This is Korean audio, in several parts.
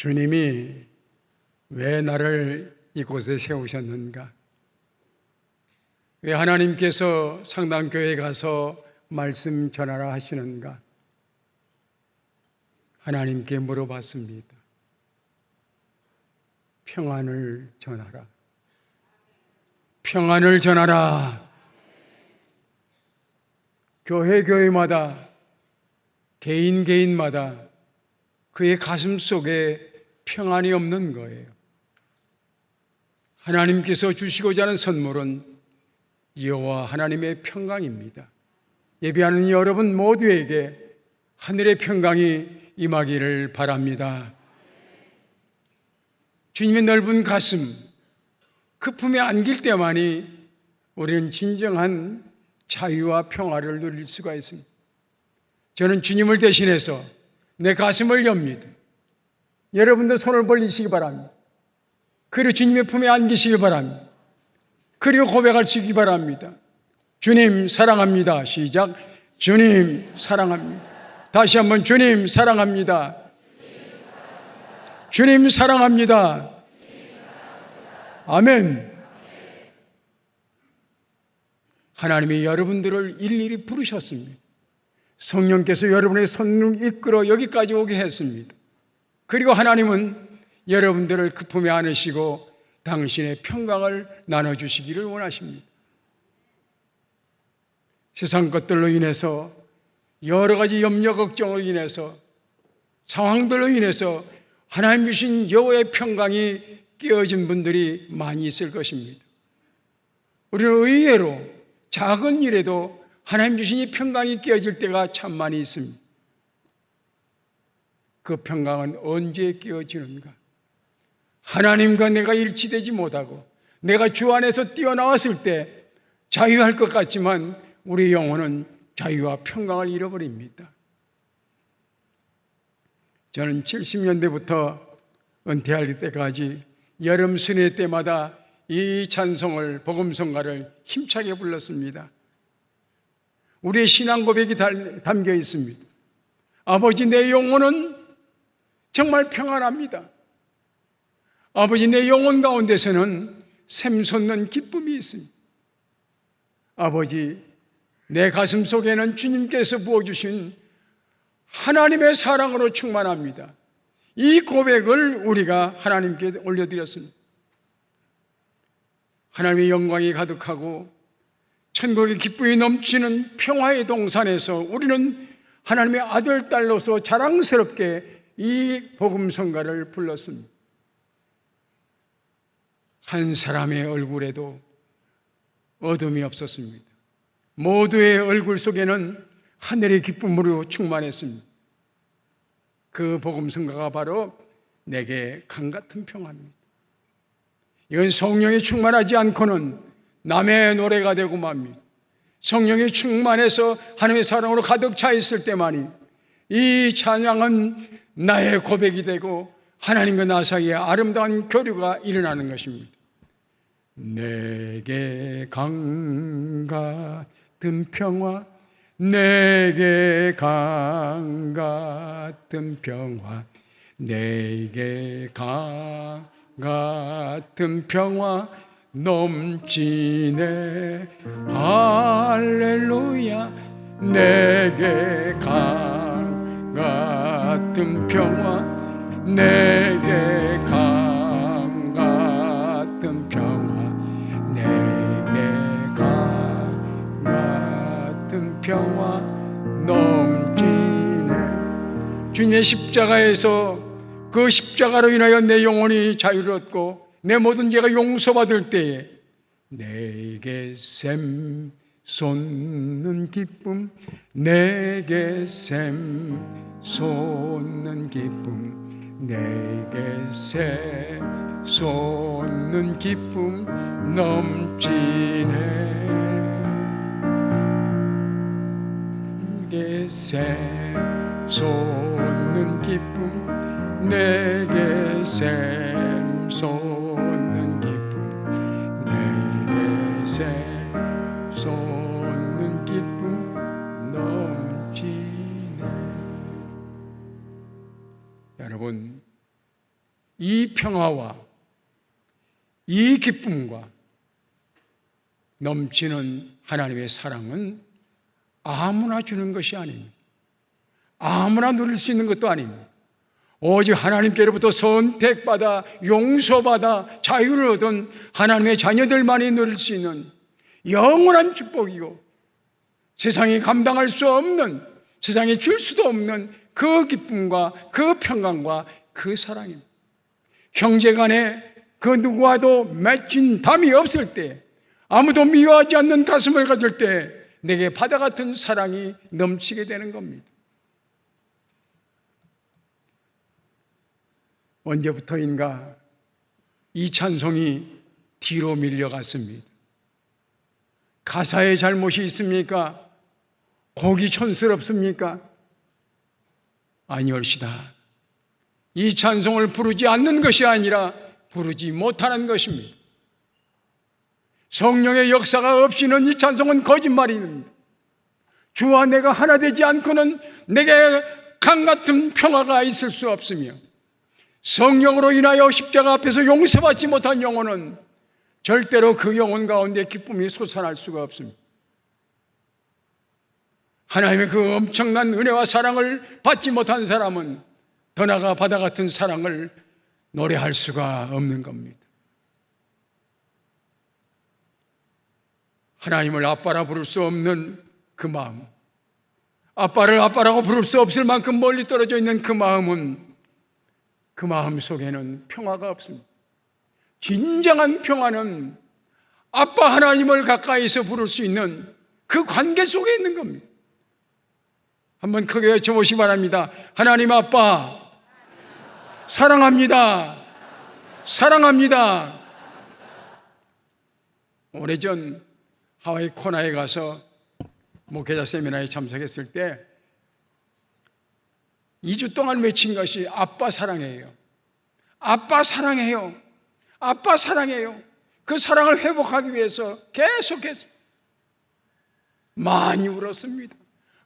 주님이 왜 나를 이곳에 세우셨는가? 왜 하나님께서 상당교회에 가서 말씀 전하라 하시는가? 하나님께 물어봤습니다. 평안을 전하라. 평안을 전하라. 교회마다 개인마다 그의 가슴 속에 평안이 없는 거예요. 하나님께서 주시고자 하는 선물은 여호와 하나님의 평강입니다. 예배하는 여러분 모두에게 하늘의 평강이 임하기를 바랍니다. 주님의 넓은 가슴, 그 품에 안길 때만이 우리는 진정한 자유와 평화를 누릴 수가 있습니다. 저는 주님을 대신해서 내 가슴을 엽니다. 여러분도 손을 벌리시기 바랍니다. 그리고 주님의 품에 안기시기 바랍니다. 그리고 고백하시기 바랍니다. 주님 사랑합니다. 시작. 주님 사랑합니다. 다시 한번 주님 사랑합니다. 주님 사랑합니다. 아멘. 하나님이 여러분들을 일일이 부르셨습니다. 성령께서 여러분의 손을 이끌어 여기까지 오게 했습니다. 그리고 하나님은 여러분들을 그 품에 안으시고 당신의 평강을 나눠주시기를 원하십니다. 세상 것들로 인해서 여러 가지 염려 걱정으로 인해서 상황들로 인해서 하나님 주신 여호와의 평강이 깨어진 분들이 많이 있을 것입니다. 우리는 의외로 작은 일에도 하나님 주신 이 평강이 깨어질 때가 참 많이 있습니다. 그 평강은 언제 깨어지는가? 하나님과 내가 일치되지 못하고 내가 주 안에서 뛰어나왔을 때 자유할 것 같지만 우리 영혼은 자유와 평강을 잃어버립니다. 저는 70년대부터 은퇴할 때까지 여름 순회 때마다 이 찬송을, 복음성가를 힘차게 불렀습니다. 우리의 신앙 고백이 담겨 있습니다. 아버지, 내 영혼은 정말 평안합니다. 아버지, 내 영혼 가운데서는 샘솟는 기쁨이 있습니다. 아버지, 내 가슴 속에는 주님께서 부어주신 하나님의 사랑으로 충만합니다. 이 고백을 우리가 하나님께 올려드렸습니다. 하나님의 영광이 가득하고 천국의 기쁨이 넘치는 평화의 동산에서 우리는 하나님의 아들, 딸로서 자랑스럽게 이 복음성가를 불렀습니다. 한 사람의 얼굴에도 어둠이 없었습니다. 모두의 얼굴 속에는 하늘의 기쁨으로 충만했습니다. 그 복음성가가 바로 내게 강 같은 평화입니다. 이건 성령이 충만하지 않고는 남의 노래가 되고 맙니다. 성령이 충만해서 하나님의 사랑으로 가득 차 있을 때만이 이 찬양은 나의 고백이 되고 하나님과 나 사이에 아름다운 교류가 일어나는 것입니다. 내게 강 같은 평화, 내게 강 같은 평화, 내게 강 같은 평화 넘치네. 할렐루야. 내게 강 같은 평화, 내게 강 같은 평화, 내게 강 같은 평화 넘치네. 주님의 십자가에서 그 십자가로 인하여 내 영혼이 자유를 얻고 내 모든 죄가 용서받을 때에 내게 샘 솟는 기쁨, 내게 샘 솟는 기쁨, 내게 샘 솟는 기쁨 넘치네. 내게 샘 솟는 기쁨, 내게 샘 솟는 기쁨, 내게 샘 솟는 기쁨 넘치네. 여러분, 이 평화와 이 기쁨과 넘치는 하나님의 사랑은 아무나 주는 것이 아닙니다. 아무나 누릴 수 있는 것도 아닙니다. 오직 하나님께로부터 선택받아 용서받아 자유를 얻은 하나님의 자녀들만이 누릴 수 있는 영원한 축복이고, 세상이 감당할 수 없는, 세상이 줄 수도 없는 그 기쁨과 그 평강과 그 사랑입니다. 형제간에 그 누구와도 맺힌 담이 없을 때, 아무도 미워하지 않는 가슴을 가질 때 내게 바다 같은 사랑이 넘치게 되는 겁니다. 언제부터인가 이 찬송이 뒤로 밀려갔습니다. 가사에 잘못이 있습니까? 곡이 촌스럽습니까? 아니올시다. 이 찬송을 부르지 않는 것이 아니라 부르지 못하는 것입니다. 성령의 역사가 없이는 이 찬송은 거짓말입니다. 주와 내가 하나 되지 않고는 내게 강같은 평화가 있을 수 없으며, 성령으로 인하여 십자가 앞에서 용서받지 못한 영혼은 절대로 그 영혼 가운데 기쁨이 솟아날 수가 없습니다. 하나님의 그 엄청난 은혜와 사랑을 받지 못한 사람은 더 나아가 바다 같은 사랑을 노래할 수가 없는 겁니다. 하나님을 아빠라 부를 수 없는 그 마음, 아빠를 아빠라고 부를 수 없을 만큼 멀리 떨어져 있는 그 마음은, 그 마음 속에는 평화가 없습니다. 진정한 평화는 아빠 하나님을 가까이서 부를 수 있는 그 관계 속에 있는 겁니다. 한번 크게 외쳐보시기 바랍니다. 하나님 아빠, 사랑합니다. 사랑합니다. 오래전 하와이 코나에 가서 목회자 세미나에 참석했을 때 2주 동안 외친 것이 아빠 사랑해요. 아빠 사랑해요. 아빠 사랑해요. 그 사랑을 회복하기 위해서 계속해서 많이 울었습니다.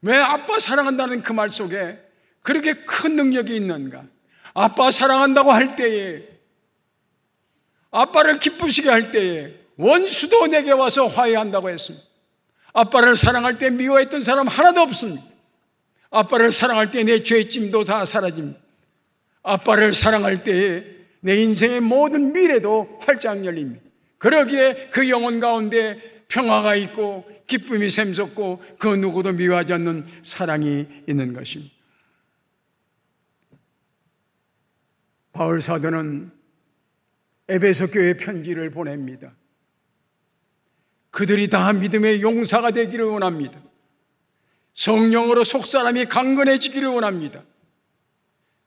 왜 아빠 사랑한다는 그 말 속에 그렇게 큰 능력이 있는가? 아빠 사랑한다고 할 때에, 아빠를 기쁘시게 할 때에 원수도 내게 와서 화해한다고 했습니다. 아빠를 사랑할 때 미워했던 사람 하나도 없습니다. 아빠를 사랑할 때 내 죄짐도 다 사라집니다. 아빠를 사랑할 때에 내 인생의 모든 미래도 활짝 열립니다. 그러기에 그 영혼 가운데 평화가 있고 기쁨이 샘솟고 그 누구도 미워하지 않는 사랑이 있는 것입니다. 바울 사도는 에베소 교회 편지를 보냅니다. 그들이 다 믿음의 용사가 되기를 원합니다. 성령으로 속사람이 강건해지기를 원합니다.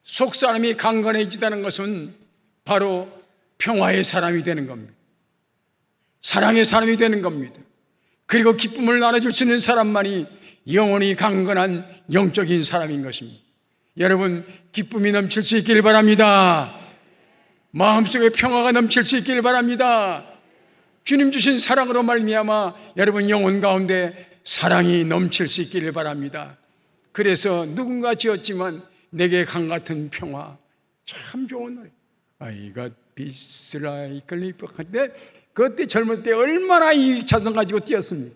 속사람이 강건해지다는 것은 바로 평화의 사람이 되는 겁니다. 사랑의 사람이 되는 겁니다. 그리고 기쁨을 나눠줄 수 있는 사람만이 영혼이 강건한 영적인 사람인 것입니다. 여러분, 기쁨이 넘칠 수 있기를 바랍니다. 마음속에 평화가 넘칠 수 있기를 바랍니다. 주님 주신 사랑으로 말미암아 여러분 영혼 가운데 사랑이 넘칠 수 있기를 바랍니다. 그래서 누군가 지었지만 내게 강같은 평화, 참 좋은 노래. I got peace like a river. 그때 젊을 때 얼마나 이 찬송 가지고 뛰었습니까?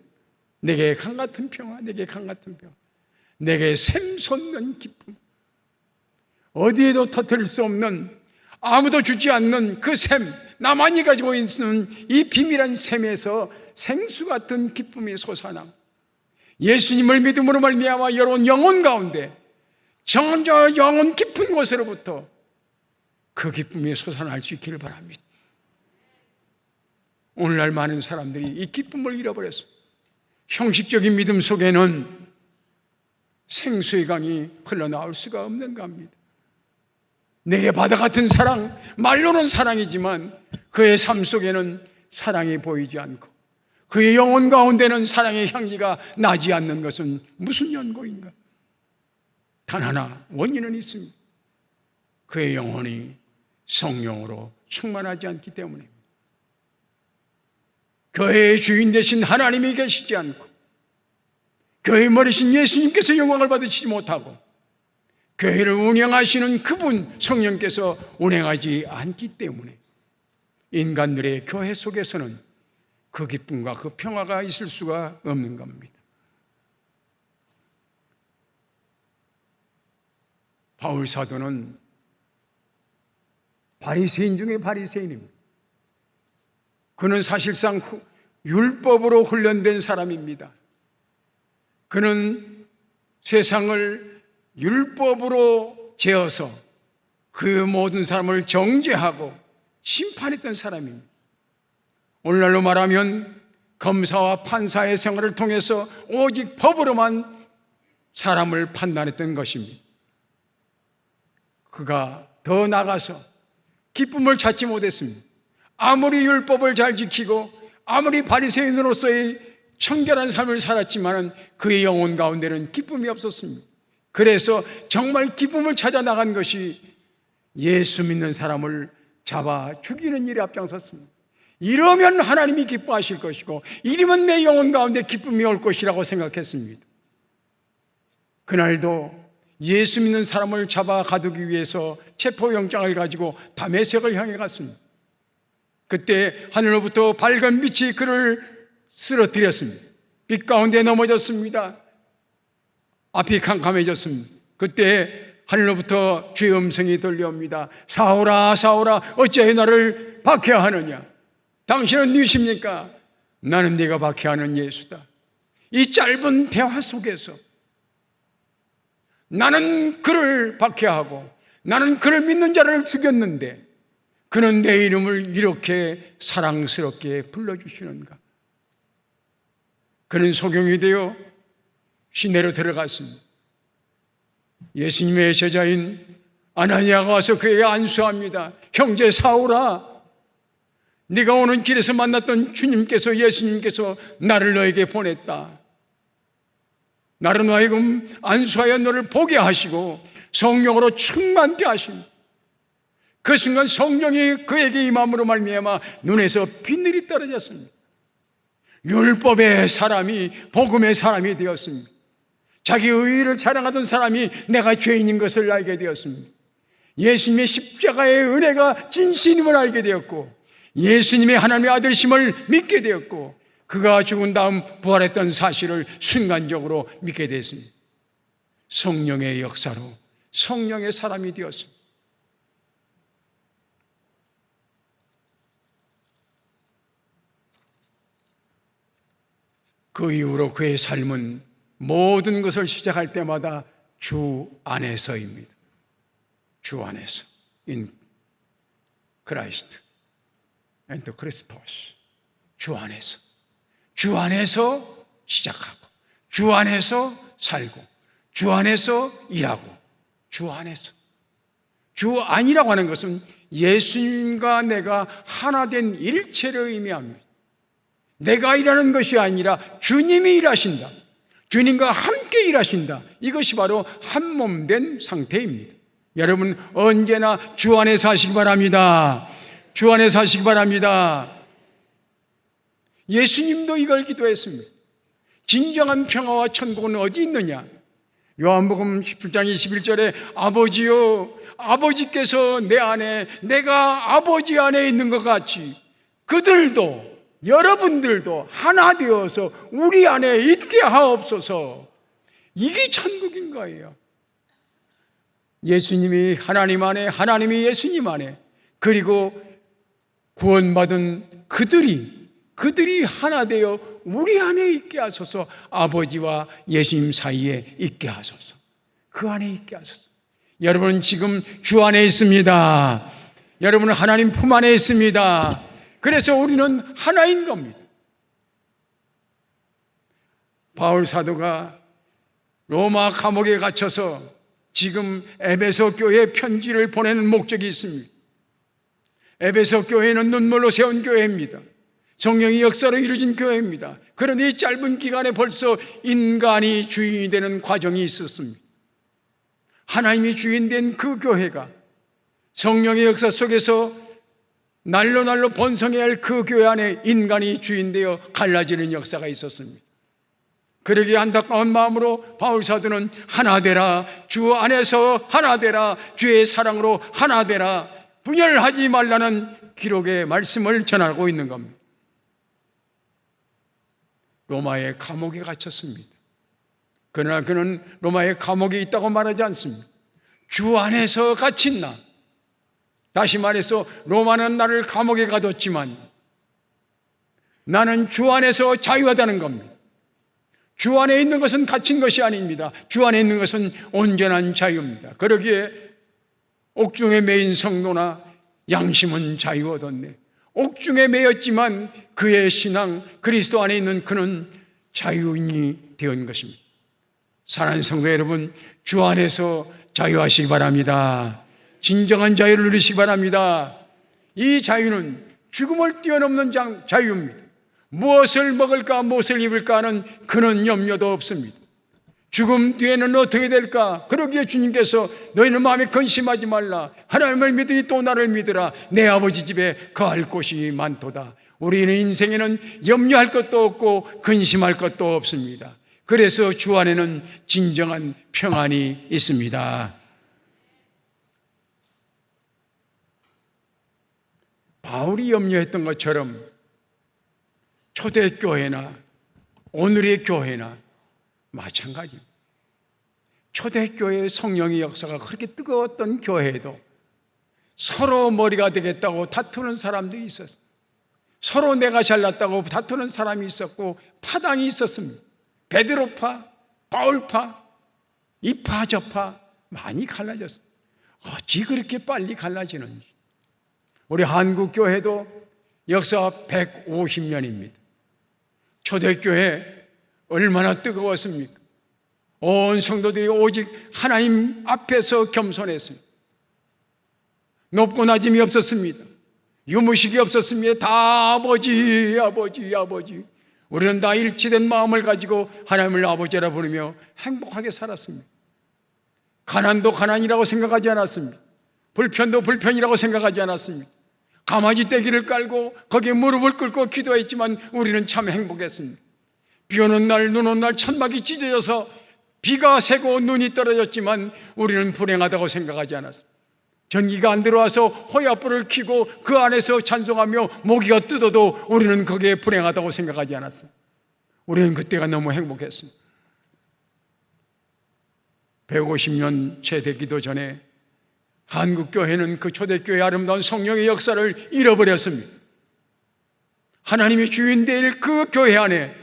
내게 강같은 평화, 내게 강같은 평화, 내게 샘솟는 기쁨, 어디에도 터뜨릴 수 없는, 아무도 주지 않는 그 샘, 나만이 가지고 있는 이 비밀한 샘에서 생수 같은 기쁨이 솟아나 예수님을 믿음으로 말미암아 여러분 영혼 가운데 저 영혼 깊은 곳으로부터 그 기쁨이 솟아날 수 있기를 바랍니다. 오늘날 많은 사람들이 이 기쁨을 잃어버렸어요. 형식적인 믿음 속에는 생수의 강이 흘러나올 수가 없는 겁니다. 내게 바다 같은 사랑, 말로는 사랑이지만 그의 삶 속에는 사랑이 보이지 않고 그의 영혼 가운데는 사랑의 향기가 나지 않는 것은 무슨 연고인가? 단 하나 원인은 있습니다. 그의 영혼이 성령으로 충만하지 않기 때문입니다. 교회의 주인 되신 하나님이 계시지 않고 교회의 머리신 예수님께서 영광을 받으시지 못하고 교회를 운영하시는 그분 성령께서 운행하지 않기 때문에 인간들의 교회 속에서는 그 기쁨과 그 평화가 있을 수가 없는 겁니다. 바울 사도는 바리새인 중에 바리새인입니다. 그는 사실상 율법으로 훈련된 사람입니다. 그는 세상을 율법으로 재어서 그 모든 사람을 정죄하고 심판했던 사람입니다. 오늘날로 말하면 검사와 판사의 생활을 통해서 오직 법으로만 사람을 판단했던 것입니다. 그가 더 나가서 기쁨을 찾지 못했습니다. 아무리 율법을 잘 지키고 아무리 바리새인으로서의 청결한 삶을 살았지만 그의 영혼 가운데는 기쁨이 없었습니다. 그래서 정말 기쁨을 찾아 나간 것이 예수 믿는 사람을 잡아 죽이는 일에 앞장섰습니다. 이러면 하나님이 기뻐하실 것이고 이러면 내 영혼 가운데 기쁨이 올 것이라고 생각했습니다. 그날도 예수 믿는 사람을 잡아 가두기 위해서 체포영장을 가지고 다메섹을 향해 갔습니다. 그때 하늘로부터 밝은 빛이 그를 쓰러뜨렸습니다. 빛 가운데 넘어졌습니다. 앞이 캄캄해졌습니다. 그때 하늘로부터 주의 음성이 들려옵니다. 사울아 사울아 어찌하여 나를 박해하느냐? 당신은 누구십니까? 나는 네가 박해하는 예수다. 이 짧은 대화 속에서 나는 그를 박해하고 나는 그를 믿는 자를 죽였는데 그는 내 이름을 이렇게 사랑스럽게 불러주시는가? 그는 소경이 되어 시내로 들어갔습니다. 예수님의 제자인 아나니아가 와서 그에게 안수합니다. 형제 사울아, 네가 오는 길에서 만났던 주님께서 예수님께서 나를 너에게 보냈다. 나를 하여금 안수하여 너를 보게 하시고 성령으로 충만케 하십니다. 그 순간 성령이 그에게 임함으로 말미암아 눈에서 빛들이 떨어졌습니다. 율법의 사람이 복음의 사람이 되었습니다. 자기 의의를 자랑하던 사람이 내가 죄인인 것을 알게 되었습니다. 예수님의 십자가의 은혜가 진실임을 알게 되었고 예수님의 하나님의 아들심을 믿게 되었고 그가 죽은 다음 부활했던 사실을 순간적으로 믿게 됐습니다. 성령의 역사로 성령의 사람이 되었습니다. 그 이후로 그의 삶은 모든 것을 시작할 때마다 주 안에서입니다. 주 안에서, in Christ and Christos. 주 안에서, 주 안에서 시작하고, 주 안에서 살고, 주 안에서 일하고, 주 안에서. 주 안이라고 하는 것은 예수님과 내가 하나 된 일체를 의미합니다. 내가 일하는 것이 아니라 주님이 일하신다. 주님과 함께 일하신다. 이것이 바로 한 몸 된 상태입니다. 여러분 언제나 주 안에 사시기 바랍니다. 주 안에 사시기 바랍니다. 예수님도 이걸 기도했습니다. 진정한 평화와 천국은 어디 있느냐? 요한복음 17장 21절에 아버지요, 아버지께서 내 안에, 내가 아버지 안에 있는 것 같이 그들도, 여러분들도 하나 되어서 우리 안에 있게 하옵소서. 이게 천국인 거예요. 예수님이 하나님 안에, 하나님이 예수님 안에, 그리고 구원받은 그들이 하나 되어 우리 안에 있게 하소서. 아버지와 예수님 사이에 있게 하소서. 그 안에 있게 하소서. 여러분은 지금 주 안에 있습니다. 여러분은 하나님 품 안에 있습니다. 그래서 우리는 하나인 겁니다. 바울 사도가 로마 감옥에 갇혀서 지금 에베소 교회에 편지를 보내는 목적이 있습니다. 에베소 교회는 눈물로 세운 교회입니다. 성령의 역사로 이루어진 교회입니다. 그런데 이 짧은 기간에 벌써 인간이 주인이 되는 과정이 있었습니다. 하나님이 주인된 그 교회가 성령의 역사 속에서 날로 번성해야 할 그 교회 안에 인간이 주인되어 갈라지는 역사가 있었습니다. 그러기에 안타까운 마음으로 바울 사도는 하나 되라, 주 안에서 하나 되라, 주의 사랑으로 하나 되라, 분열하지 말라는 기록의 말씀을 전하고 있는 겁니다. 로마의 감옥에 갇혔습니다. 그러나 그는 로마의 감옥에 있다고 말하지 않습니다. 주 안에서 갇힌 나, 다시 말해서 로마는 나를 감옥에 가뒀지만 나는 주 안에서 자유하다는 겁니다. 주 안에 있는 것은 갇힌 것이 아닙니다. 주 안에 있는 것은 온전한 자유입니다. 그러기에 옥중에 매인 성도나 양심은 자유 얻었네. 옥중에 매였지만 그의 신앙, 그리스도 안에 있는 그는 자유인이 되었는 것입니다. 사랑하는 성도 여러분, 주 안에서 자유하시기 바랍니다. 진정한 자유를 누리시기 바랍니다. 이 자유는 죽음을 뛰어넘는 자유입니다. 무엇을 먹을까, 무엇을 입을까 하는 그런 염려도 없습니다. 죽음 뒤에는 어떻게 될까? 그러기에 주님께서 너희는 마음에 근심하지 말라. 하나님을 믿으니 또 나를 믿으라. 내 아버지 집에 거할 곳이 많도다. 우리는 인생에는 염려할 것도 없고 근심할 것도 없습니다. 그래서 주 안에는 진정한 평안이 있습니다. 바울이 염려했던 것처럼 초대교회나 오늘의 교회나 마찬가지입니다. 초대교회의 성령의 역사가 그렇게 뜨거웠던 교회에도 서로 머리가 되겠다고 다투는 사람들이 있었어요. 서로 내가 잘났다고 다투는 사람이 있었고 파당이 있었습니다. 베드로파, 바울파, 이파 저파 많이 갈라졌어요. 어찌 그렇게 빨리 갈라지는지. 우리 한국 교회도 역사 150년입니다. 초대교회 얼마나 뜨거웠습니까? 온 성도들이 오직 하나님 앞에서 겸손했습니다. 높고 낮음이 없었습니다. 유무식이 없었습니다. 다 아버지, 아버지, 아버지. 우리는 다 일치된 마음을 가지고 하나님을 아버지라 부르며 행복하게 살았습니다. 가난도 가난이라고 생각하지 않았습니다. 불편도 불편이라고 생각하지 않았습니다. 가마지 떼기를 깔고 거기에 무릎을 꿇고 기도했지만 우리는 참 행복했습니다. 비 오는 날, 눈 오는 날 천막이 찢어져서 비가 새고 눈이 떨어졌지만 우리는 불행하다고 생각하지 않았습니다. 전기가 안 들어와서 호야불을 켜고 그 안에서 찬송하며 모기가 뜯어도 우리는 거기에 불행하다고 생각하지 않았습니다. 우리는 그때가 너무 행복했습니다. 150년 채 되기도 전에 한국교회는 그 초대교회의 아름다운 성령의 역사를 잃어버렸습니다. 하나님이 주인될 그 교회 안에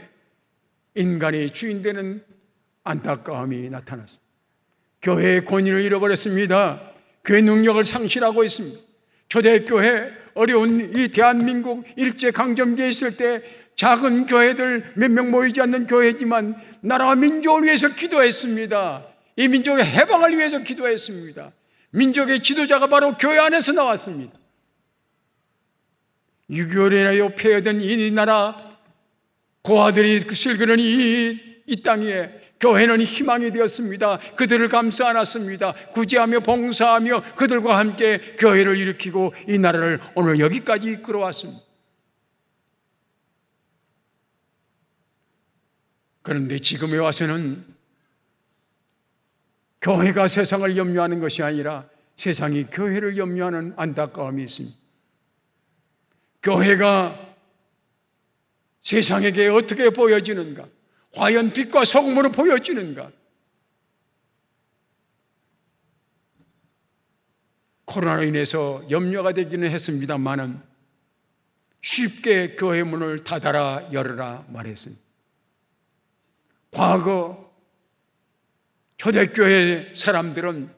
인간이 주인되는 안타까움이 나타났습니다. 교회의 권위를 잃어버렸습니다. 교회 능력을 상실하고 있습니다. 초대교회, 어려운 이 대한민국 일제강점기에 있을 때 작은 교회들 몇 명 모이지 않는 교회지만 나라와 민족을 위해서 기도했습니다. 이 민족의 해방을 위해서 기도했습니다. 민족의 지도자가 바로 교회 안에서 나왔습니다. 6.25로 인하여 폐허된 이 나라, 고아들이 슬그는 이 땅 위에 교회는 희망이 되었습니다. 그들을 감싸 안았습니다. 구제하며 봉사하며 그들과 함께 교회를 일으키고 이 나라를 오늘 여기까지 이끌어왔습니다. 그런데 지금에 와서는 교회가 세상을 염려하는 것이 아니라 세상이 교회를 염려하는 안타까움이 있습니다. 교회가 세상에게 어떻게 보여지는가? 과연 빛과 소금으로 보여지는가? 코로나로 인해서 염려가 되기는 했습니다만은 쉽게 교회 문을 닫아라 열어라 말했습니다. 과거 초대교회 사람들은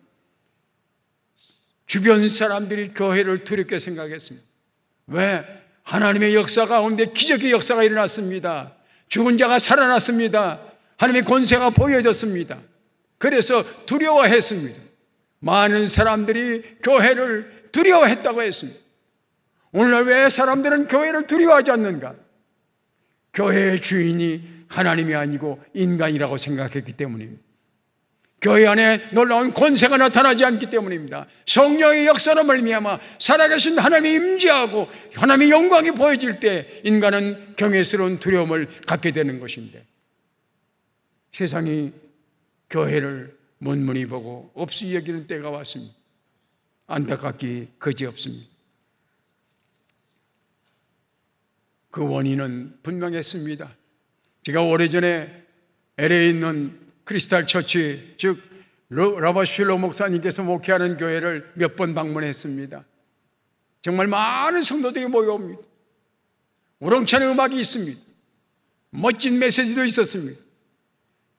주변 사람들이 교회를 두렵게 생각했습니다. 왜? 하나님의 역사 가운데 기적의 역사가 일어났습니다. 죽은 자가 살아났습니다. 하나님의 권세가 보여졌습니다. 그래서 두려워했습니다. 많은 사람들이 교회를 두려워했다고 했습니다. 오늘날 왜 사람들은 교회를 두려워하지 않는가? 교회의 주인이 하나님이 아니고 인간이라고 생각했기 때문입니다. 교회 안에 놀라운 권세가 나타나지 않기 때문입니다. 성령의 역사로 말미암아 살아계신 하나님이 임재하고 하나님의 영광이 보여질 때 인간은 경외스러운 두려움을 갖게 되는 것인데, 세상이 교회를 문문히 보고 없이 여기는 때가 왔습니다. 안타깝기 그지없습니다. 그 원인은 분명했습니다. 제가 오래전에 LA에 있는 크리스탈 처치, 즉 로버트 슐러 목사님께서 목회하는 교회를 몇 번 방문했습니다. 정말 많은 성도들이 모여옵니다. 우렁찬 음악이 있습니다. 멋진 메시지도 있었습니다.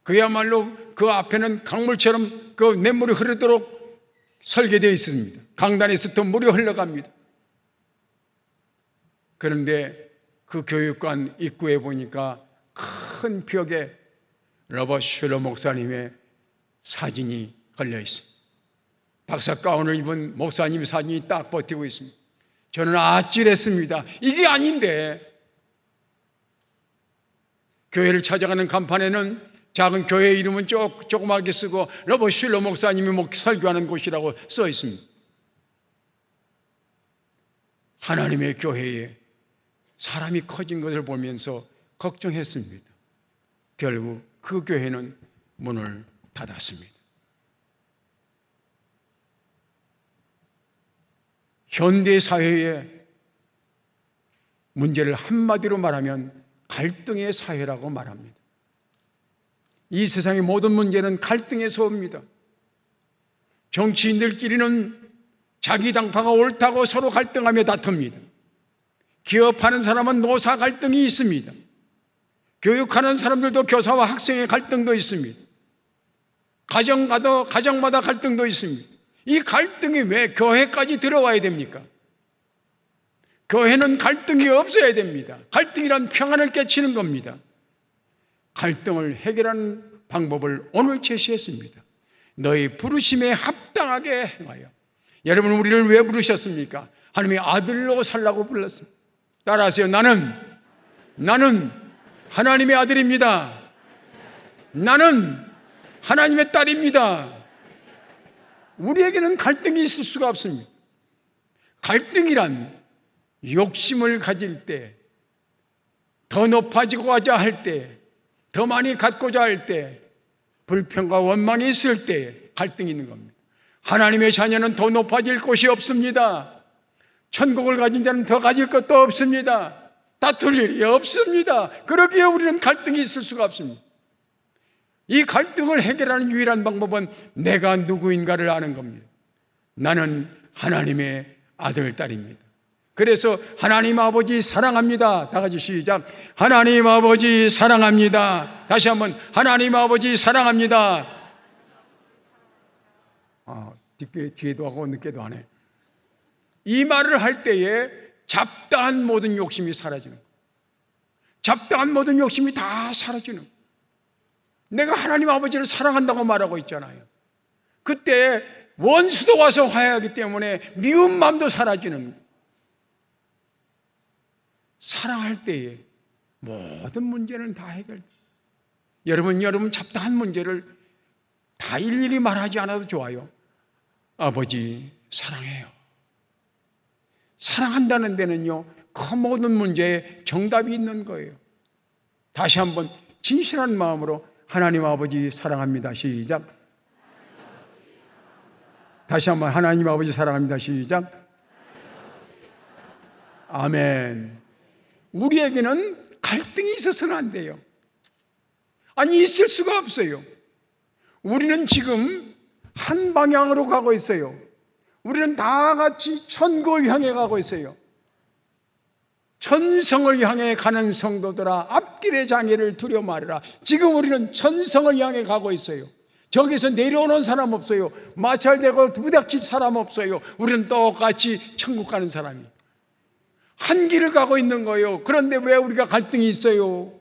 그야말로 그 앞에는 강물처럼 그 냇물이 흐르도록 설계되어 있습니다. 강단에서부터 물이 흘러갑니다. 그런데 그 교육관 입구에 보니까 큰 벽에 로버트 슐러 목사님의 사진이 걸려 있습니다. 박사 가운을 입은 목사님 사진이 딱 버티고 있습니다. 저는 아찔했습니다. 이게 아닌데. 교회를 찾아가는 간판에는 작은 교회 이름은 조그맣게 쓰고 로버트 슐러 목사님이 설교하는 곳이라고 써 있습니다. 하나님의 교회에 사람이 커진 것을 보면서 걱정했습니다. 결국 그 교회는 문을 닫았습니다. 현대 사회의 문제를 한마디로 말하면 갈등의 사회라고 말합니다. 이 세상의 모든 문제는 갈등에서 옵니다. 정치인들끼리는 자기 당파가 옳다고 서로 갈등하며 다툽니다. 기업하는 사람은 노사 갈등이 있습니다. 교육하는 사람들도 교사와 학생의 갈등도 있습니다. 가정마다 갈등도 있습니다. 이 갈등이 왜 교회까지 들어와야 됩니까? 교회는 갈등이 없어야 됩니다. 갈등이란 평안을 깨치는 겁니다. 갈등을 해결하는 방법을 오늘 제시했습니다. 너희 부르심에 합당하게 행하여. 여러분, 우리를 왜 부르셨습니까? 하나님의 아들로 살라고 불렀습니다. 따라하세요. 나는 하나님의 아들입니다. 나는 하나님의 딸입니다. 우리에게는 갈등이 있을 수가 없습니다. 갈등이란 욕심을 가질 때, 더 높아지고자 할 때, 더 많이 갖고자 할 때, 불평과 원망이 있을 때 갈등이 있는 겁니다. 하나님의 자녀는 더 높아질 곳이 없습니다. 천국을 가진 자는 더 가질 것도 없습니다. 다툴 일이 없습니다. 그러기에 우리는 갈등이 있을 수가 없습니다. 이 갈등을 해결하는 유일한 방법은 내가 누구인가를 아는 겁니다. 나는 하나님의 아들, 딸입니다. 그래서 하나님 아버지 사랑합니다. 다 같이 시작. 하나님 아버지 사랑합니다. 다시 한번 하나님 아버지 사랑합니다. 뒤에도 하고 늦게도 하네. 이 말을 할 때에 잡다한 모든 욕심이 사라지는 거예요. 잡다한 모든 욕심이 다 사라지는 거예요. 내가 하나님 아버지를 사랑한다고 말하고 있잖아요. 그때 원수도 와서 화해하기 때문에 미운 마음도 사라지는 거예요. 사랑할 때에 모든 문제는 다 해결돼요. 여러분 잡다한 문제를 다 일일이 말하지 않아도 좋아요. 아버지 사랑해요. 사랑한다는 데는요, 그 모든 문제에 정답이 있는 거예요. 다시 한번 진실한 마음으로 하나님 아버지 사랑합니다. 시작. 다시 한번 하나님 아버지 사랑합니다. 시작. 아멘. 우리에게는 갈등이 있어서는 안 돼요. 아니, 있을 수가 없어요. 우리는 지금 한 방향으로 가고 있어요. 우리는 다 같이 천국을 향해 가고 있어요. 천성을 향해 가는 성도들아, 앞길의 장애를 두려워 말아라. 지금 우리는 천성을 향해 가고 있어요. 저기서 내려오는 사람 없어요. 마찰되고 부닥칠 사람 없어요. 우리는 똑같이 천국 가는 사람이에요. 한 길을 가고 있는 거예요. 그런데 왜 우리가 갈등이 있어요?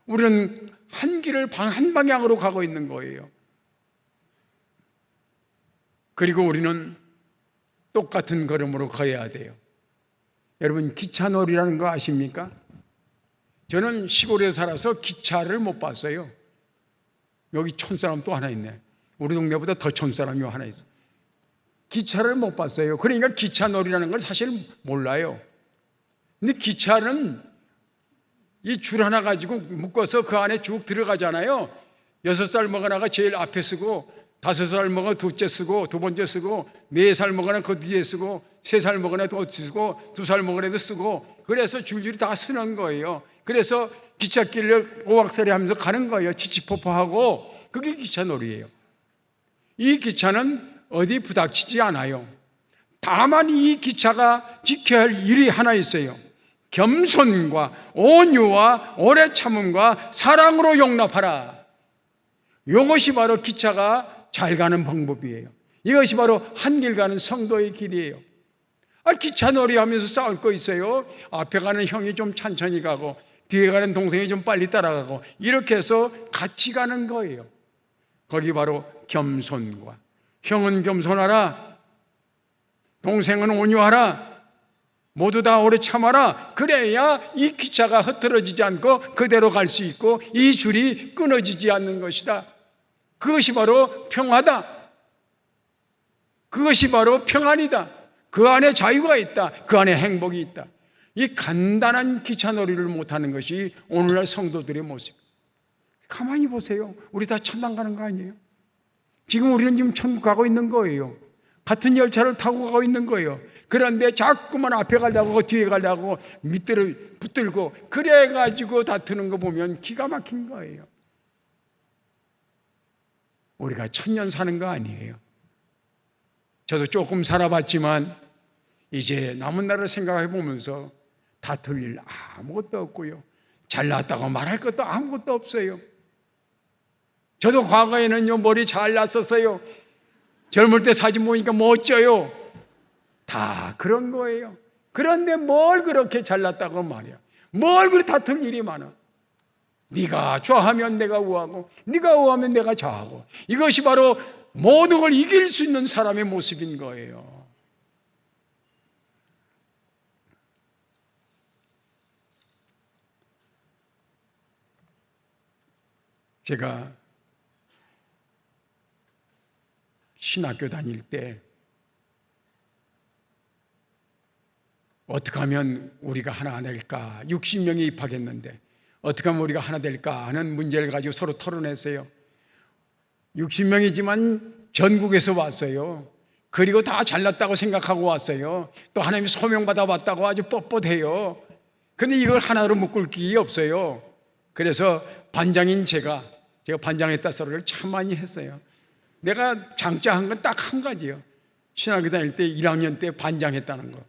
우리는 한 길을 한 방향으로 가고 있는 거예요. 그리고 우리는 똑같은 걸음으로 가야 돼요. 여러분, 기차놀이라는 거 아십니까? 저는 시골에 살아서 기차를 못 봤어요. 여기 촌사람 또 하나 있네. 우리 동네보다 더 촌사람이 하나 있어. 기차를 못 봤어요. 그러니까 기차놀이라는 걸 사실 몰라요. 근데 기차는 이 줄 하나 가지고 묶어서 그 안에 쭉 들어가잖아요. 6살 먹은 아가 제일 앞에 쓰고 5살 먹은 둘째 쓰고 두 번째 쓰고 4살 먹은 아 그 뒤에 쓰고 3살 먹은 애도 쓰고 2살 먹은 애도 쓰고 그래서 줄줄이 다 쓰는 거예요. 그래서 기찻길을 오악살이 하면서 가는 거예요. 치치포포하고. 그게 기차놀이예요. 이 기차는 어디 부닥치지 않아요. 다만 이 기차가 지켜야 할 일이 하나 있어요. 겸손과 온유와 오래 참음과 사랑으로 용납하라. 이것이 바로 기차가 잘 가는 방법이에요. 이것이 바로 한 길 가는 성도의 길이에요. 기차놀이 하면서 싸울 거 있어요. 앞에 가는 형이 좀 천천히 가고 뒤에 가는 동생이 좀 빨리 따라가고 이렇게 해서 같이 가는 거예요. 거기 바로 겸손과, 형은 겸손하라, 동생은 온유하라, 모두 다 오래 참아라. 그래야 이 기차가 흐트러지지 않고 그대로 갈 수 있고 이 줄이 끊어지지 않는 것이다. 그것이 바로 평화다. 그것이 바로 평안이다. 그 안에 자유가 있다. 그 안에 행복이 있다. 이 간단한 기차놀이를 못하는 것이 오늘날 성도들의 모습. 가만히 보세요. 우리 다 천당 가는 거 아니에요? 우리는 지금 천국 가고 있는 거예요. 같은 열차를 타고 가고 있는 거예요. 그런데 자꾸만 앞에 가려고 뒤에 가려고 밑들을 붙들고 그래가지고 다투는 거 보면 기가 막힌 거예요. 우리가 천년 사는 거 아니에요. 저도 조금 살아봤지만 이제 남은 날을 생각해 보면서 다툴 일 아무것도 없고요. 잘났다고 말할 것도 아무것도 없어요. 저도 과거에는요 머리 잘 났었어요. 젊을 때 사진 보니까 멋져요. 다 그런 거예요. 그런데 뭘 그렇게 잘났다고 말이야. 뭘 그렇게 다툴 일이 많아. 네가 좌하면 내가 우하고 네가 우하면 내가 좌하고 이것이 바로 모든 걸 이길 수 있는 사람의 모습인 거예요. 제가 신학교 다닐 때 어떻게 하면 우리가 하나 될까? 60명이 입학했는데 어떻게 하면 우리가 하나 될까 하는 문제를 가지고 서로 토론했어요. 60명이지만 전국에서 왔어요. 그리고 다 잘났다고 생각하고 왔어요. 또 하나님이 소명받아 왔다고 아주 뻣뻣해요. 근데 이걸 하나로 묶을 길이 없어요. 그래서 반장인 제가 반장했다 소리를 참 많이 했어요. 내가 장짜한 건 딱 한 가지요. 신학교 다닐 때 1학년 때 반장했다는 거.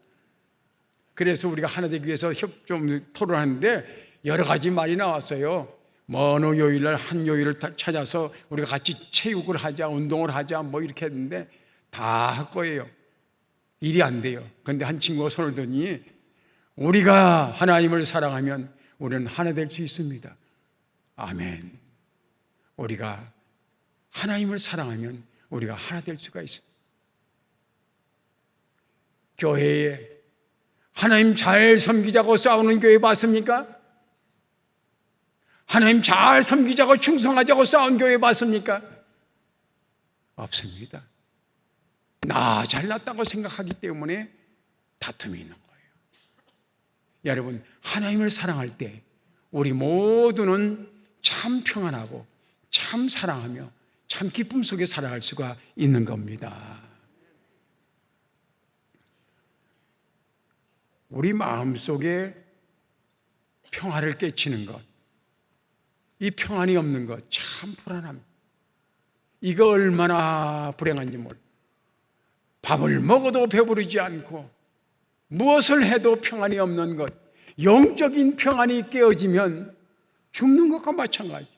그래서 우리가 하나 되기 위해서 좀 토론하는데 여러 가지 말이 나왔어요. 어느 요일날 한 요일을 찾아서 우리가 같이 체육을 하자, 운동을 하자 뭐 이렇게 했는데 다 할 거예요. 일이 안 돼요. 그런데 한 친구가 손을 드니 우리가 하나님을 사랑하면 우리는 하나 될 수 있습니다. 아멘. 우리가 하나님을 사랑하면 우리가 하나 될 수가 있습니다. 교회에 하나님 잘 섬기자고 싸우는 교회 봤습니까? 하나님 잘 섬기자고 충성하자고 싸운 교회 봤습니까? 없습니다. 나 잘났다고 생각하기 때문에 다툼이 있는 거예요. 여러분, 하나님을 사랑할 때 우리 모두는 참 평안하고 참 사랑하며 참 기쁨 속에 살아갈 수가 있는 겁니다. 우리 마음속에 평화를 깨치는 것, 이 평안이 없는 것 참 불안합니다. 이거 얼마나 불행한지 몰라. 밥을 먹어도 배부르지 않고 무엇을 해도 평안이 없는 것, 영적인 평안이 깨어지면 죽는 것과 마찬가지.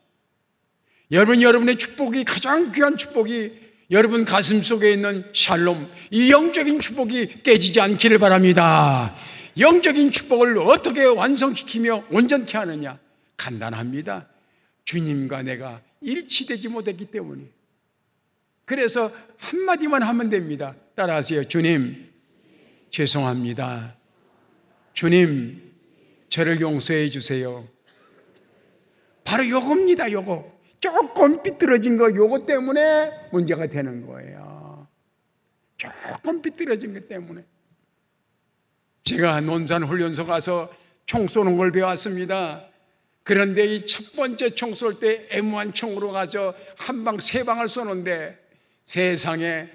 여러분의 축복이 가장 귀한 축복이 여러분 가슴 속에 있는 샬롬, 이 영적인 축복이 깨지지 않기를 바랍니다. 영적인 축복을 어떻게 완성시키며 온전케 하느냐? 간단합니다. 주님과 내가 일치되지 못했기 때문에. 그래서 한마디만 하면 됩니다. 따라하세요. 주님, 죄송합니다. 주님, 저를 용서해 주세요. 바로 요겁니다. 요거. 조금 삐뚤어진 거 요거 때문에 문제가 되는 거예요. 조금 삐뚤어진 것 때문에. 제가 논산 훈련소 가서 총 쏘는 걸 배웠습니다. 그런데 이 첫 번째 총 쏠 때 M1 총으로 가서 한 방, 세 방을 쏘는데 세상에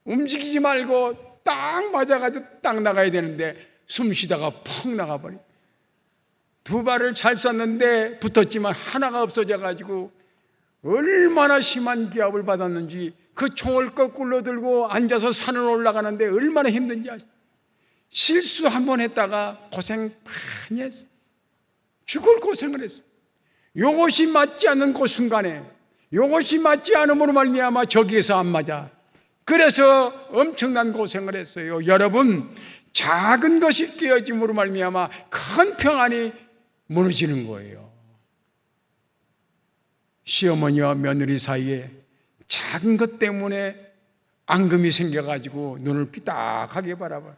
움직이지 말고 딱 맞아가지고 딱 나가야 되는데 숨 쉬다가 펑 나가버려. 두 발을 잘 쐈는데 붙었지만 하나가 없어져가지고 얼마나 심한 기압을 받았는지, 그 총을 거꾸로 들고 앉아서 산을 올라가는데 얼마나 힘든지 아시죠? 실수 한 번 했다가 고생 많이 했어. 죽을 고생을 했어. 요것이 맞지 않는 그 순간에, 요것이 맞지 않음으로 말미암아 저기에서 안 맞아. 그래서 엄청난 고생을 했어요. 여러분, 작은 것이 깨어짐으로 말미암아 큰 평안이 무너지는 거예요. 시어머니와 며느리 사이에 작은 것 때문에 앙금이 생겨가지고 눈을 삐딱하게 바라봐.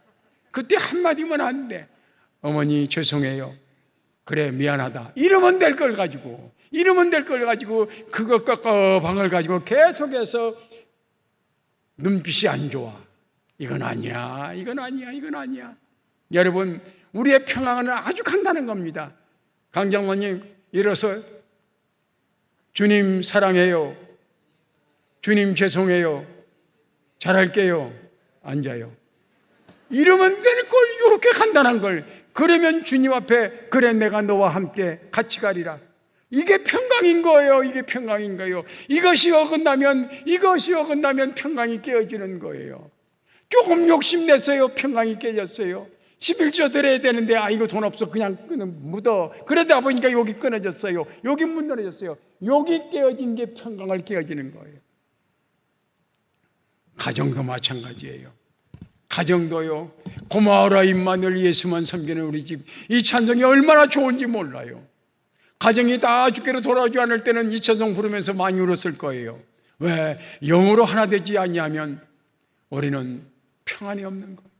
그때 한마디면 안 돼. 어머니 죄송해요. 그래 미안하다. 이러면 될 걸 가지고, 이러면 될 걸 가지고 그것 꺾어방을 가지고 계속해서 눈빛이 안 좋아. 이건 아니야, 이건 아니야, 이건 아니야. 여러분, 우리의 평안은 아주 간단한 겁니다. 강장모님 일어서 주님 사랑해요, 주님 죄송해요, 잘할게요. 앉아요. 이러면 될 걸, 이렇게 간단한 걸. 그러면 주님 앞에 그래 내가 너와 함께 같이 가리라. 이게 평강인 거예요. 이게 평강인 거예요. 이것이 어긋나면 평강이 깨어지는 거예요. 조금 욕심냈어요. 평강이 깨졌어요. 11조 드려야 되는데 이거 돈 없어 그냥 묻어. 그러다 보니까 여기 끊어졌어요. 여기 무너졌어요. 여기 깨어진 게 평강을 깨어지는 거예요. 가정도 마찬가지예요. 가정도요. 고마워라 임마누엘 예수만 섬기는 우리 집. 이 찬송이 얼마나 좋은지 몰라요. 가정이 다 주께로 돌아오지 않을 때는 이 찬송 부르면서 많이 울었을 거예요. 왜? 영으로 하나 되지 않냐면 우리는 평안이 없는 거예요.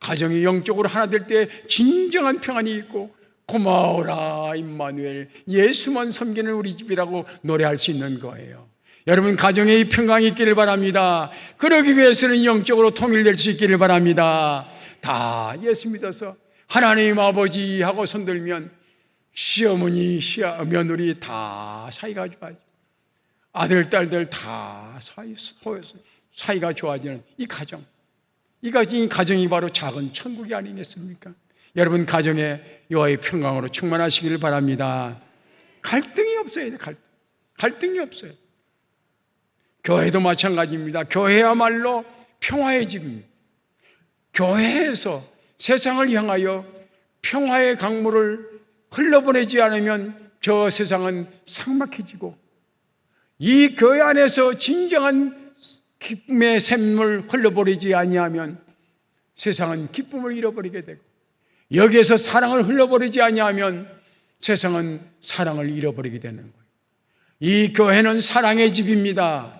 가정이 영적으로 하나 될 때 진정한 평안이 있고, 고마워라 임마누엘 예수만 섬기는 우리 집이라고 노래할 수 있는 거예요. 여러분, 가정에 이 평강이 있기를 바랍니다. 그러기 위해서는 영적으로 통일될 수 있기를 바랍니다. 다 예수 믿어서 하나님 아버지 하고 손들면 시어머니, 며느리 다 사이가 좋아져. 아들, 딸들 다 사이가 좋아지는 이 가정. 이 가정이 바로 작은 천국이 아니겠습니까? 여러분, 가정에 여호와의 평강으로 충만하시기를 바랍니다. 갈등이 없어야 돼. 갈등이 없어요. 교회도 마찬가지입니다. 교회야말로 평화의 집입니다. 교회에서 세상을 향하여 평화의 강물을 흘러보내지 않으면 저 세상은 삭막해지고, 이 교회 안에서 진정한 기쁨의 샘물 흘러보내지 아니하면 세상은 기쁨을 잃어버리게 되고, 여기에서 사랑을 흘러버리지 아니하면 세상은 사랑을 잃어버리게 되는 거예요. 이 교회는 사랑의 집입니다.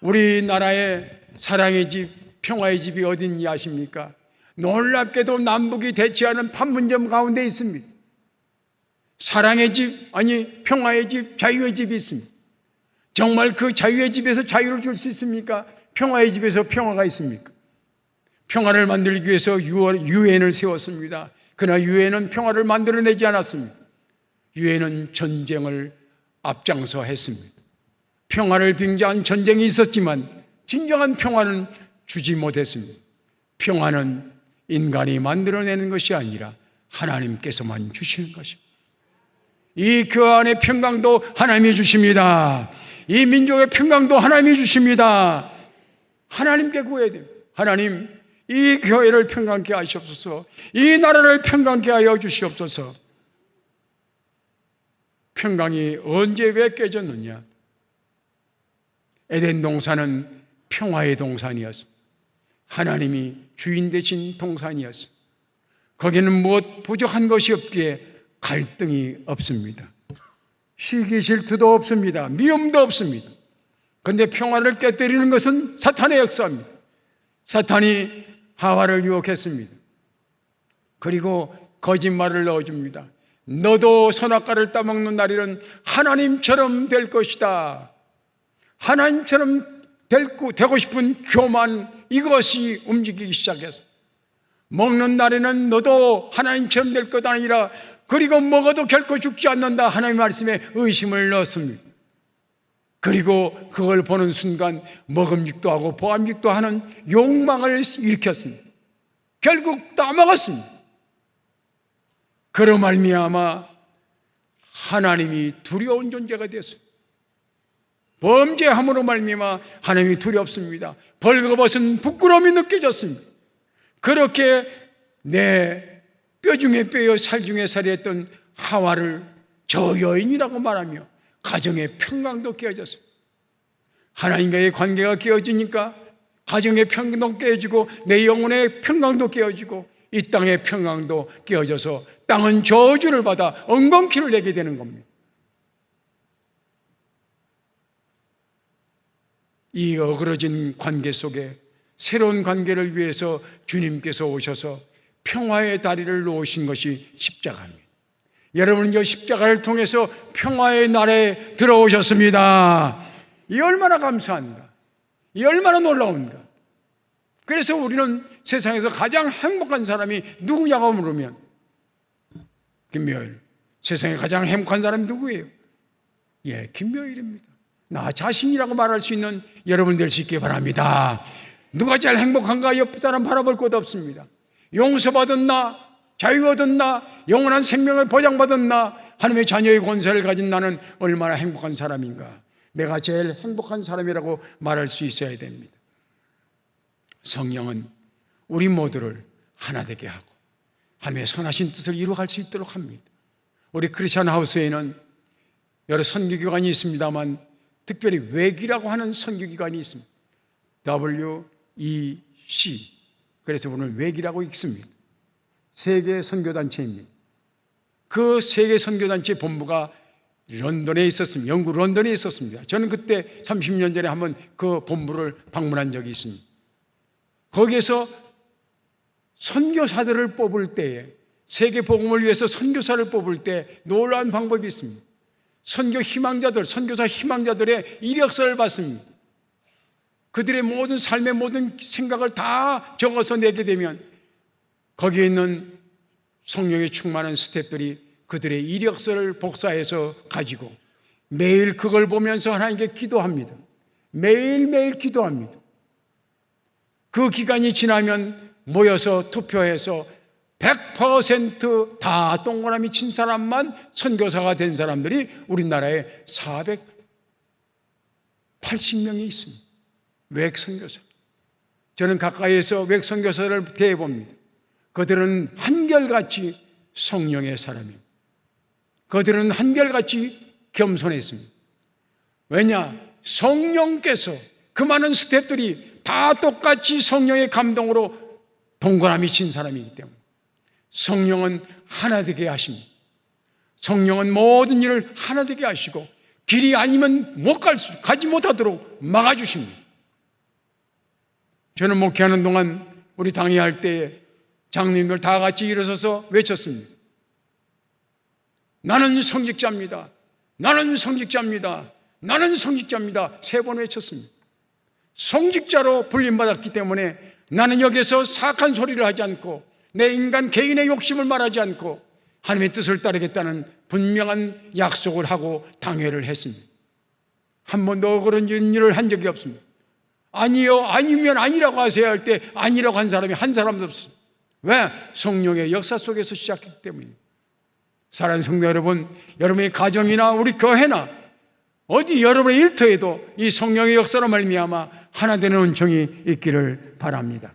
우리나라의 사랑의 집, 평화의 집이 어딘지 아십니까? 놀랍게도 남북이 대치하는 판문점 가운데 있습니다. 사랑의 집, 아니 평화의 집, 자유의 집이 있습니다. 정말 그 자유의 집에서 자유를 줄 수 있습니까? 평화의 집에서 평화가 있습니까? 평화를 만들기 위해서 유엔을 세웠습니다. 그러나 유엔은 평화를 만들어내지 않았습니다. 유엔은 전쟁을 앞장서 했습니다. 평화를 빙자한 전쟁이 있었지만 진정한 평화는 주지 못했습니다. 평화는 인간이 만들어내는 것이 아니라 하나님께서만 주시는 것입니다. 이 교회 안의 평강도 하나님이 주십니다. 이 민족의 평강도 하나님이 주십니다. 하나님께 구해야 됩니다. 하나님, 이 교회를 평강케 하시옵소서. 이 나라를 평강케 하여 주시옵소서. 평강이 언제 왜 깨졌느냐? 에덴 동산은 평화의 동산이었습니다. 하나님이 주인 되신 동산이었습니다. 거기는 무엇 부족한 것이 없기에 갈등이 없습니다. 시기 질투도 없습니다. 미움도 없습니다. 그런데 평화를 깨뜨리는 것은 사탄의 역사입니다. 사탄이 하와를 유혹했습니다. 그리고 거짓말을 넣어줍니다. 너도 선악과를 따먹는 날에는 하나님처럼 될 것이다. 하나님처럼 되고 싶은 교만, 이것이 움직이기 시작했어. 먹는 날에는 너도 하나님처럼 될 것 아니라 그리고 먹어도 결코 죽지 않는다 하나님의 말씀에 의심을 넣었습니다. 그리고 그걸 보는 순간 먹음직도 하고 보암직도 하는 욕망을 일으켰습니다. 결국 따먹었습니다. 그로 말미암아 하나님이 두려운 존재가 되었습니다. 범죄함으로 말미암아 하나님이 두렵습니다. 벌거벗은 부끄러움이 느껴졌습니다. 그렇게 내 뼈 중에 뼈여 살 중에 살이 했던 하와를 저 여인이라고 말하며 가정의 평강도 깨어졌습니다. 하나님과의 관계가 깨어지니까 가정의 평강도 깨어지고 내 영혼의 평강도 깨어지고 이 땅의 평강도 깨어져서 땅은 저주를 받아 엉겅퀴를 내게 되는 겁니다. 이 어그러진 관계 속에 새로운 관계를 위해서 주님께서 오셔서 평화의 다리를 놓으신 것이 십자가입니다. 여러분은 이 십자가를 통해서 평화의 날에 들어오셨습니다. 이 얼마나 감사한가, 이 얼마나 놀라운가. 그래서 우리는 세상에서 가장 행복한 사람이 누구냐고 물으면 김묘일, 세상에 가장 행복한 사람이 누구예요? 예, 김묘일입니다. 나 자신이라고 말할 수 있는 여러분 될 수 있기 바랍니다. 누가 제일 행복한가? 옆 사람 바라볼 것 없습니다. 용서받은 나, 자유 얻은 나, 영원한 생명을 보장받은 나, 하나님의 자녀의 권세를 가진 나는 얼마나 행복한 사람인가. 내가 제일 행복한 사람이라고 말할 수 있어야 됩니다. 성령은 우리 모두를 하나 되게 하고 하나님의 선하신 뜻을 이루어갈 수 있도록 합니다. 우리 크리스천 하우스에는 여러 선교기관이 있습니다만 특별히 웩이라고 하는 선교기관이 있습니다. WEC. 그래서 오늘 웩이라고 읽습니다. 세계 선교단체입니다. 그 세계 선교단체 본부가 런던에 있었습니다. 영국 런던에 있었습니다. 저는 그때 30년 전에 한번 그 본부를 방문한 적이 있습니다. 거기에서 선교사들을 뽑을 때에, 세계 복음을 위해서 선교사를 뽑을 때 놀라운 방법이 있습니다. 선교 희망자들, 선교사 희망자들의 이력서를 받습니다. 그들의 모든 삶의 모든 생각을 다 적어서 내게 되면 거기에 있는 성령의 충만한 스태프들이 그들의 이력서를 복사해서 가지고 매일 그걸 보면서 하나님께 기도합니다. 매일매일 기도합니다. 그 기간이 지나면 모여서 투표해서 100% 동그라미 친 사람만 선교사가 된 사람들이 우리나라에 480명이 있습니다. 웩 선교사. 저는 가까이에서 웩 선교사를 대해봅니다. 그들은 한결같이 성령의 사람입니다. 그들은 한결같이 겸손했습니다. 왜냐? 성령께서, 그 많은 스태프들이 다 똑같이 성령의 감동으로 동그라미 친 사람이기 때문에 성령은 하나 되게 하십니다. 성령은 모든 일을 하나 되게 하시고 길이 아니면 가지 못하도록 막아주십니다. 저는 목회하는 동안 우리 당회할 때에 장로님들 다 같이 일어서서 외쳤습니다. 나는 성직자입니다. 나는 성직자입니다. 나는 성직자입니다. 3번 외쳤습니다. 성직자로 불림받았기 때문에 나는 여기서 사악한 소리를 하지 않고 내 인간 개인의 욕심을 말하지 않고 하나님의 뜻을 따르겠다는 분명한 약속을 하고 당회를 했습니다. 한 번도 그런 일을 한 적이 없습니다. 아니요, 아니면 아니라고 하세요 할 때 아니라고 한 사람이 한 사람도 없습니다. 왜? 성령의 역사 속에서 시작했기 때문입니다. 사랑하는 성도 여러분, 여러분의 가정이나 우리 교회나 어디 여러분의 일터에도 이 성령의 역사로 말미암아 하나 되는 은총이 있기를 바랍니다.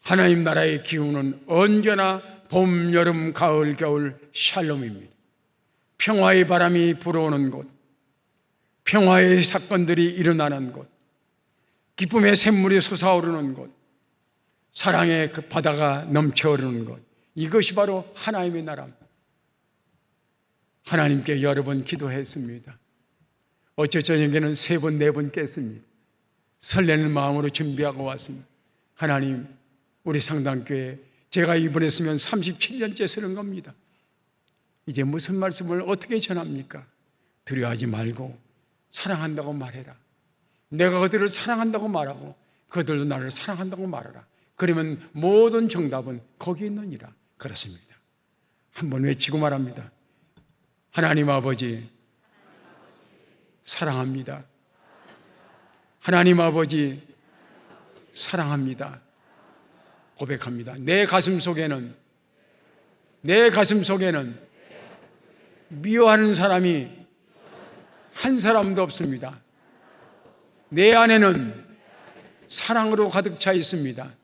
하나님 나라의 기운은 언제나 봄, 여름, 가을, 겨울 샬롬입니다. 평화의 바람이 불어오는 곳, 평화의 사건들이 일어나는 곳, 기쁨의 샘물이 솟아오르는 곳, 사랑의 그 바다가 넘쳐오르는 것, 이것이 바로 하나님의 나라입니다. 하나님께 여러 번 기도했습니다. 어째 저녁에는 3번, 4번 깼습니다. 설레는 마음으로 준비하고 왔습니다. 하나님, 우리 상당교회 제가 이번에 쓰면 37년째 쓰는 겁니다. 이제 무슨 말씀을 어떻게 전합니까? 두려워하지 말고 사랑한다고 말해라. 내가 그들을 사랑한다고 말하고 그들도 나를 사랑한다고 말하라. 그러면 모든 정답은 거기 있느니라. 그렇습니다. 한번 외치고 말합니다. 하나님 아버지 사랑합니다. 하나님 아버지 사랑합니다. 고백합니다. 내 가슴 속에는 미워하는 사람이 한 사람도 없습니다. 내 안에는 사랑으로 가득 차 있습니다.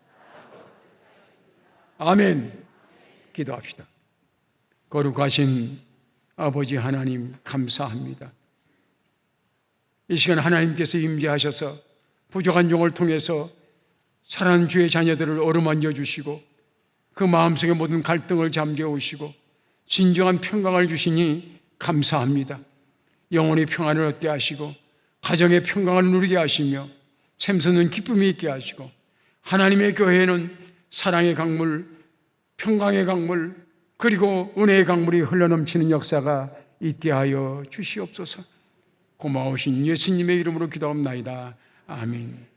아멘. 기도합시다. 거룩하신 아버지 하나님 감사합니다. 이 시간 하나님께서 임재하셔서 부족한 종을 통해서 사랑하는 주의 자녀들을 어루만져 주시고 그 마음속의 모든 갈등을 잠재우시고 진정한 평강을 주시니 감사합니다. 영혼의 평안을 얻게 하시고 가정의 평강을 누리게 하시며 샘솟는 기쁨이 있게 하시고 하나님의 교회에는 사랑의 강물, 평강의 강물, 그리고 은혜의 강물이 흘러넘치는 역사가 있게 하여 주시옵소서. 고마우신 예수님의 이름으로 기도합나이다. 아멘.